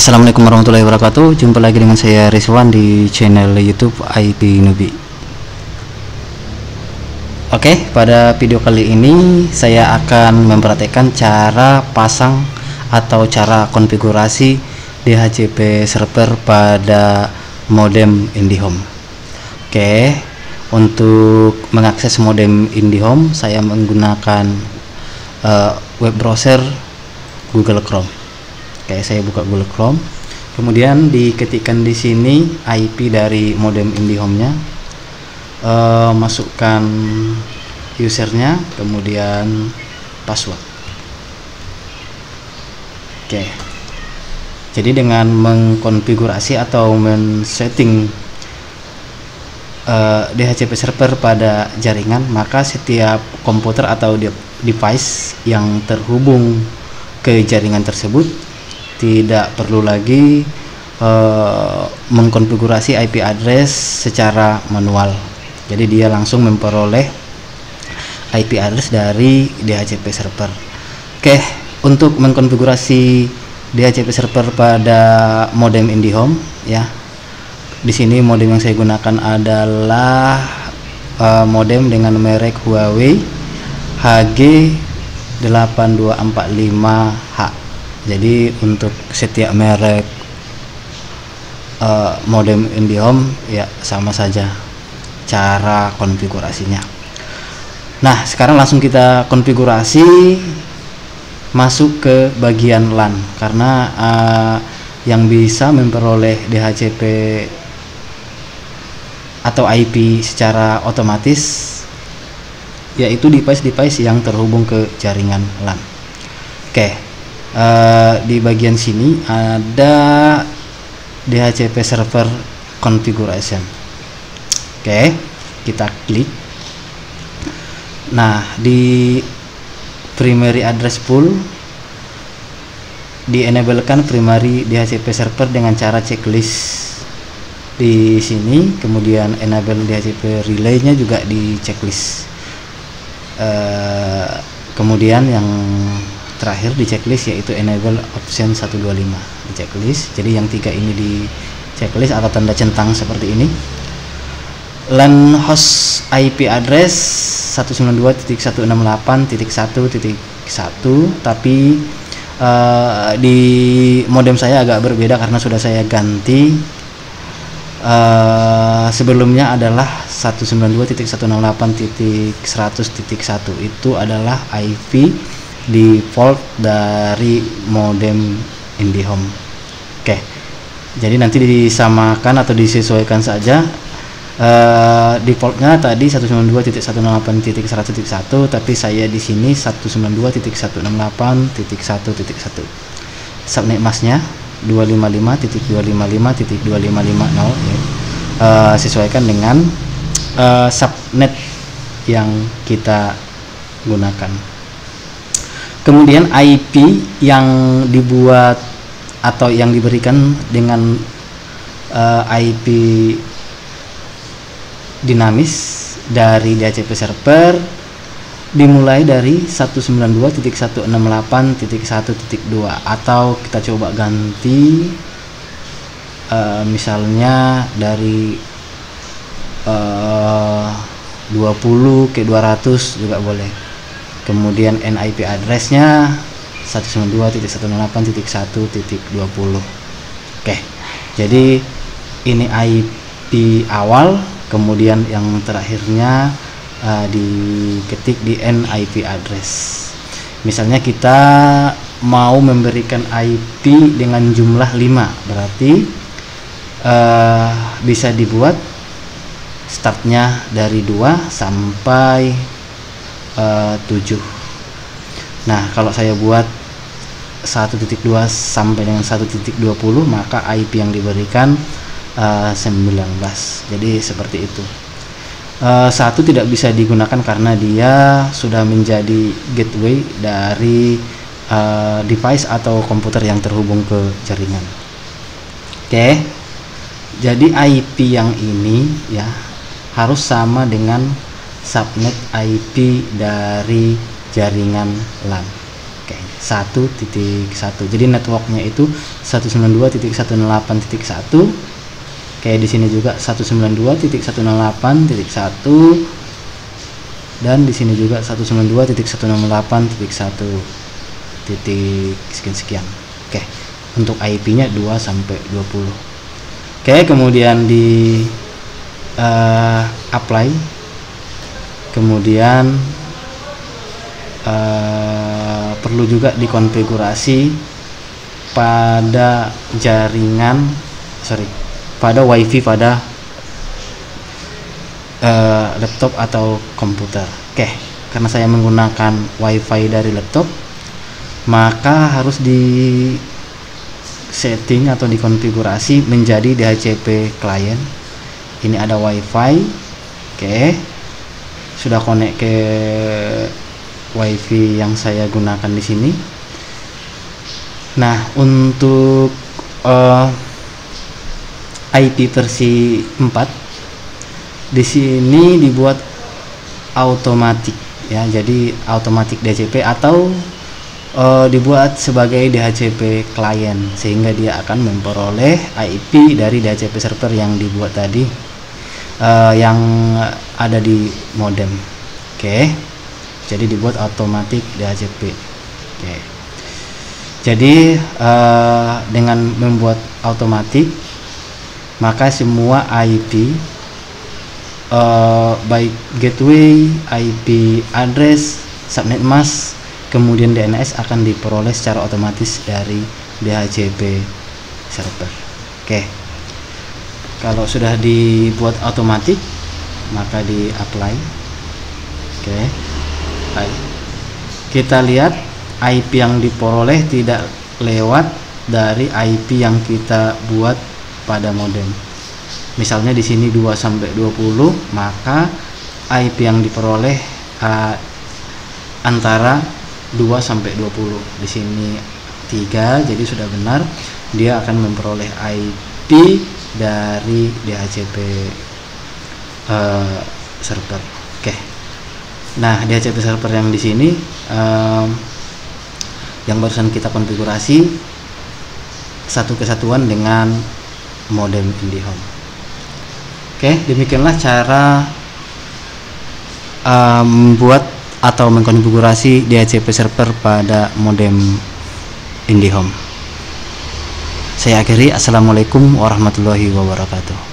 Assalamualaikum warahmatullahi wabarakatuh. Jumpa lagi dengan saya Rizwan di channel YouTube IT Newbie. Oke, pada video kali ini saya akan mempraktekkan cara pasang atau cara konfigurasi DHCP server pada modem IndiHome. Oke, untuk mengakses modem IndiHome saya menggunakan web browser Google Chrome. Oke, saya buka Google Chrome, kemudian diketikkan di sini IP dari modem IndiHome-nya, masukkan usernya, kemudian password. Oke, jadi dengan mengkonfigurasi atau men-setting DHCP server pada jaringan, maka setiap komputer atau device yang terhubung ke jaringan tersebut tidak perlu lagi mengkonfigurasi IP address secara manual. Jadi dia langsung memperoleh IP address dari DHCP server. Oke, untuk mengkonfigurasi DHCP server pada modem IndiHome, ya. Di sini modem yang saya gunakan adalah modem dengan merek Huawei HG8245H. Jadi untuk setiap merek modem IndiHome ya sama saja cara konfigurasinya. Nah, sekarang langsung kita konfigurasi, masuk ke bagian LAN, karena yang bisa memperoleh DHCP atau IP secara otomatis yaitu device-device yang terhubung ke jaringan LAN. Oke. Di bagian sini ada DHCP server configuration. Oke, kita klik. Nah, di primary address pool di-enablekan primary DHCP server dengan cara checklist di sini, kemudian enable DHCP relay-nya juga di checklist. Kemudian yang terakhir di checklist yaitu enable option 125 di checklist. Jadi yang tiga ini di checklist atau tanda centang seperti ini. LAN host IP address 192.168.1.1, tapi di modem saya agak berbeda karena sudah saya ganti. Sebelumnya adalah 192.168.100.1 itu adalah IP default dari modem IndiHome. Oke, jadi nanti disamakan atau disesuaikan saja. Defaultnya tadi 192.168.100.1, tapi saya di sini 192.168.1.1. Subnet masknya 255.255.2550 ya. Sesuaikan dengan subnet yang kita gunakan. Kemudian IP yang dibuat atau yang diberikan dengan IP dinamis dari DHCP server dimulai dari 192.168.1.2, atau kita coba ganti misalnya dari 20 ke 200 juga boleh. Kemudian NIP addressnya 192.168.1.20. Oke, jadi ini IP awal, kemudian yang terakhirnya diketik di NIP address. Misalnya kita mau memberikan IP dengan jumlah 5, berarti bisa dibuat startnya dari 2 sampai 7. Nah, kalau saya buat 1.2 sampai dengan 1.20, maka IP yang diberikan 19. Jadi seperti itu. 1 tidak bisa digunakan karena dia sudah menjadi gateway dari device atau komputer yang terhubung ke jaringan. Oke, jadi IP yang ini ya harus sama dengan subnet IP dari jaringan LAN. Oke, 1.1. Jadi networknya itu 192.168.1. Kayak di sini juga 192.168.1 dan di sini juga 192.168.1 titik sekian. Oke, untuk IP-nya 2 sampai 20. Oke, kemudian di apply, kemudian perlu juga dikonfigurasi pada pada wifi pada laptop atau komputer. Oke, karena saya menggunakan wifi dari laptop, maka harus di setting atau dikonfigurasi menjadi DHCP client. Ini ada wifi. Oke, sudah connect ke wifi yang saya gunakan di sini. Nah, untuk IP versi 4 di sini dibuat otomatis ya, jadi otomatis DHCP atau dibuat sebagai DHCP client, sehingga dia akan memperoleh IP dari DHCP server yang dibuat tadi, yang ada di modem. Oke, jadi dibuat otomatis DHCP. Oke, jadi dengan membuat otomatis, maka semua IP baik gateway, IP address, subnet mask, kemudian DNS akan diperoleh secara otomatis dari DHCP server. Oke, kalau sudah dibuat otomatis, maka di apply. Oke, baik. Kita lihat IP yang diperoleh tidak lewat dari IP yang kita buat pada modem. Misalnya di sini 2 sampai 20, maka IP yang diperoleh antara 2 sampai 20. Di sini 3, jadi sudah benar dia akan memperoleh IP dari DHCP server. Oke. Nah, DHCP server yang di sini yang barusan kita konfigurasi satu kesatuan dengan modem IndiHome. Oke, demikianlah cara membuat atau mengkonfigurasi DHCP server pada modem IndiHome. Saya akhiri. Assalamualaikum warahmatullahi wabarakatuh.